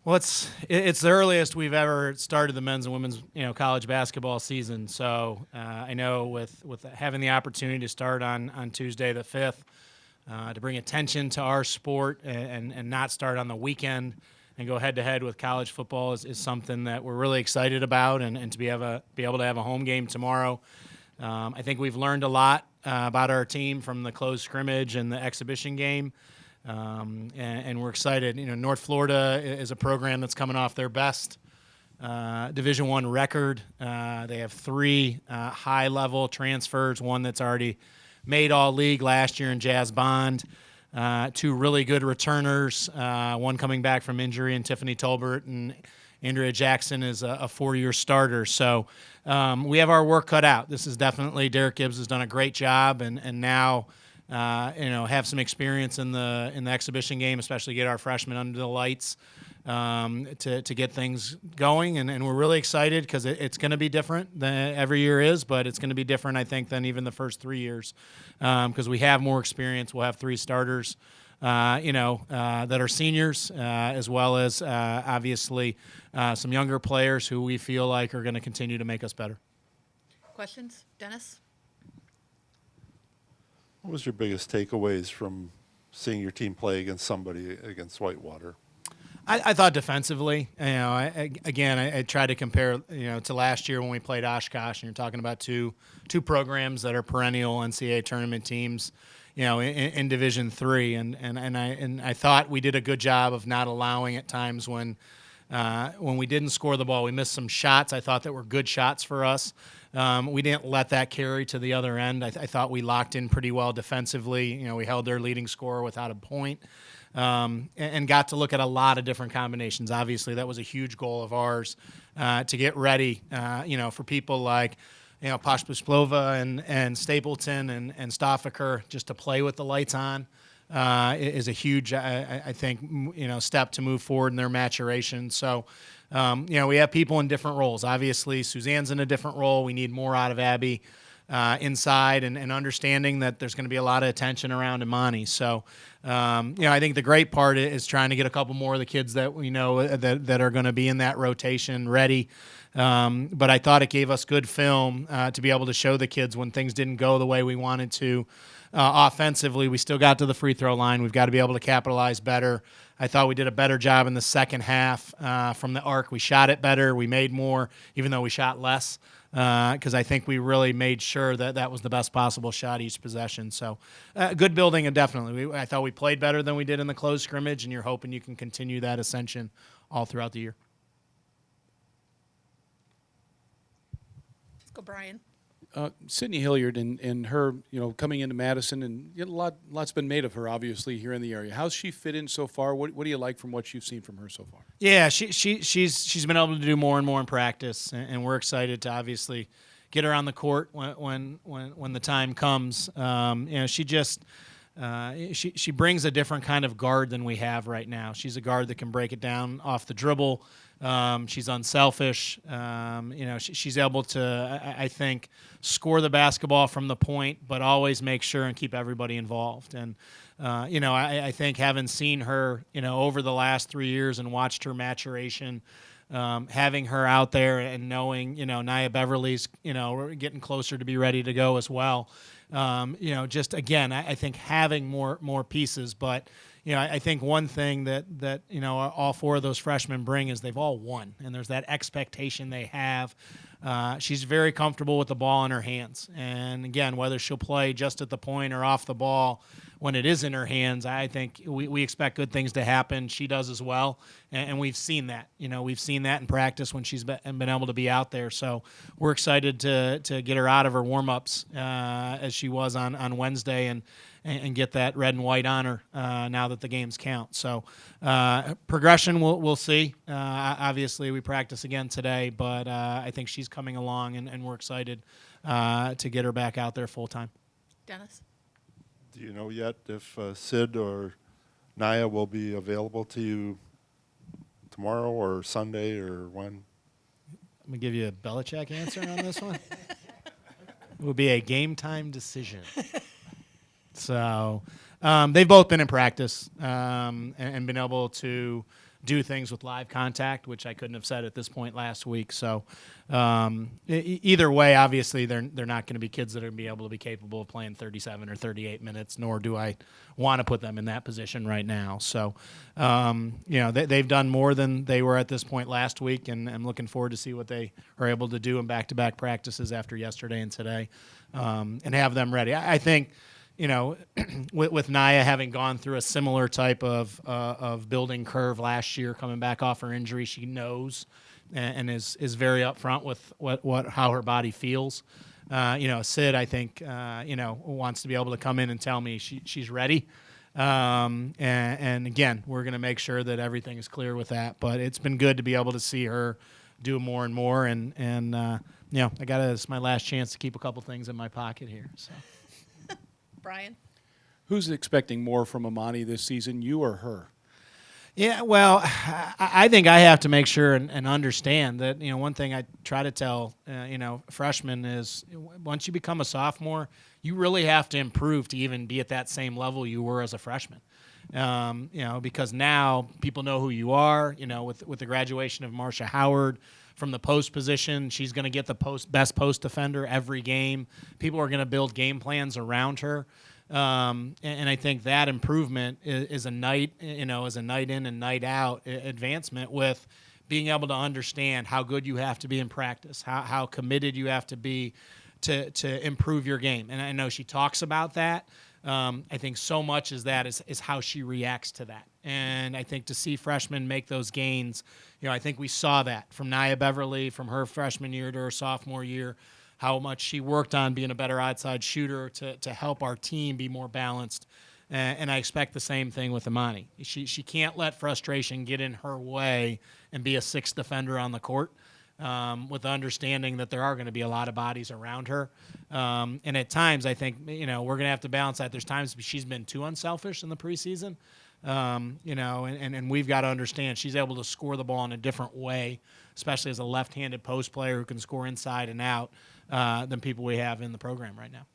Well, it's the earliest we've ever started the men's and women's college basketball season. So I know with having the opportunity to start on Tuesday the 5th, to bring attention to our sport and not start on the weekend and go head to head with college football is something that we're really excited about, and to be able to have a home game tomorrow. I think we've learned a lot about our team from the closed scrimmage and the exhibition game. And we're excited. North Florida is a program that's coming off their best Division I record. They have three high-level transfers, one that's already made all-league last year in Jazz Bond, two really good returners, one coming back from injury in Tiffany Tolbert, and Andrea Jackson is a four-year starter. So we have our work cut out. This is definitely, Derek Gibbs has done a great job, and now have some experience in the exhibition game, especially get our freshmen under the lights to get things going. And we're really excited because it's going to be different than every year is, but it's going to be different, I think, than even the first 3 years because we have more experience. We'll have three starters, that are seniors, as well as obviously some younger players who we feel like are going to continue to make us better. Questions? Dennis? What was your biggest takeaways from seeing your team play against somebody against Whitewater? I thought defensively, I tried to compare, to last year when we played Oshkosh, and you're talking about two programs that are perennial NCAA tournament teams, in Division III, and I thought we did a good job of not allowing at times when we didn't score the ball. We missed some shots I thought that were good shots for us. We didn't let that carry to the other end. I thought we locked in pretty well defensively. We held their leading scorer without a point, and got to look at a lot of different combinations. Obviously, that was a huge goal of ours to get ready, for people like Poshpusplova and Stapleton and Stoffaker, just to play with the lights on. Is a huge, I think, step to move forward in their maturation. So, we have people in different roles. Obviously, Suzanne's in a different role. We need more out of Abby inside, and understanding that there's going to be a lot of attention around Imani. So, I think the great part is trying to get a couple more of the kids that we know that are going to be in that rotation ready. But I thought it gave us good film to be able to show the kids when things didn't go the way we wanted to. Offensively, we still got to the free throw line. We've got to be able to capitalize better. I thought we did a better job in the second half from the arc. We shot it better. We made more, even though we shot less, because I think we really made sure that was the best possible shot each possession. So good building, and definitely. I thought we played better than we did in the closed scrimmage, and you're hoping you can continue that ascension all throughout the year. Let's go, Brian. Sydney Hilliard and her, coming into Madison, and lots been made of her, obviously, here in the area. How's she fit in so far? What do you like from what you've seen from her so far? Yeah, she's been able to do more and more in practice, and we're excited to obviously get her on the court when the time comes. She just she brings a different kind of guard than we have right now. She's a guard that can break it down off the dribble. She's unselfish. She's able to, I think, score the basketball from the point, but always make sure and keep everybody involved. And, I think having seen her, over the last 3 years and watched her maturation, having her out there and knowing, Nia Beverly's, getting closer to be ready to go as well. Just again, I think having more pieces, but I think one thing that all four of those freshmen bring is they've all won, and there's that expectation they have. She's very comfortable with the ball in her hands, and again, whether she'll play just at the point or off the ball, when it is in her hands, I think we expect good things to happen. She does as well, and we've seen that. We've seen that in practice when she's been able to be out there. So we're excited to get her out of her warm-ups as she was on Wednesday and get that red and white on her now that the games count. So progression, we'll see. Obviously, we practice again today, but I think she's coming along, and we're excited to get her back out there full-time. Dennis? Do you know yet if Sid or Naya will be available to you tomorrow or Sunday or when? I'm going to give you a Belichick answer on this one. It will be a game-time decision. So they've both been in practice and been able to do things with live contact, which I couldn't have said at this point last week. So either way, obviously they're not going to be kids that are going to be able to be capable of playing 37 or 38 minutes, nor do I want to put them in that position right now. So, they've done more than they were at this point last week, and I'm looking forward to see what they are able to do in back-to-back practices after yesterday and today, and have them ready. I think, with Naya having gone through a similar type of building curve last year, coming back off her injury, she knows and is very upfront with how her body feels. Sid, I think, wants to be able to come in and tell me she's ready. And again, we're going to make sure that everything is clear with that. But it's been good to be able to see her do more and more. And it's my last chance to keep a couple things in my pocket here. So. Brian? Who's expecting more from Amani this season, you or her? Yeah, well, I think I have to make sure and understand that, one thing I try to tell, freshmen is once you become a sophomore, you really have to improve to even be at that same level you were as a freshman. Because now people know who you are, with the graduation of Marcia Howard from the post position. She's going to get the best post defender every game. People are going to build game plans around her. And I think that improvement is a night in and night out advancement with being able to understand how good you have to be in practice, how committed you have to be to improve your game. And I know she talks about that. I think so much is how she reacts to that. And I think to see freshmen make those gains, I think we saw that from Nia Beverly from her freshman year to her sophomore year, how much she worked on being a better outside shooter to help our team be more balanced. And I expect the same thing with Amani. She can't let frustration get in her way and be a sixth defender on the court. With the understanding that there are going to be a lot of bodies around her. And at times, I think, we're going to have to balance that. There's times she's been too unselfish in the preseason, and we've got to understand she's able to score the ball in a different way, especially as a left-handed post player who can score inside and out than people we have in the program right now.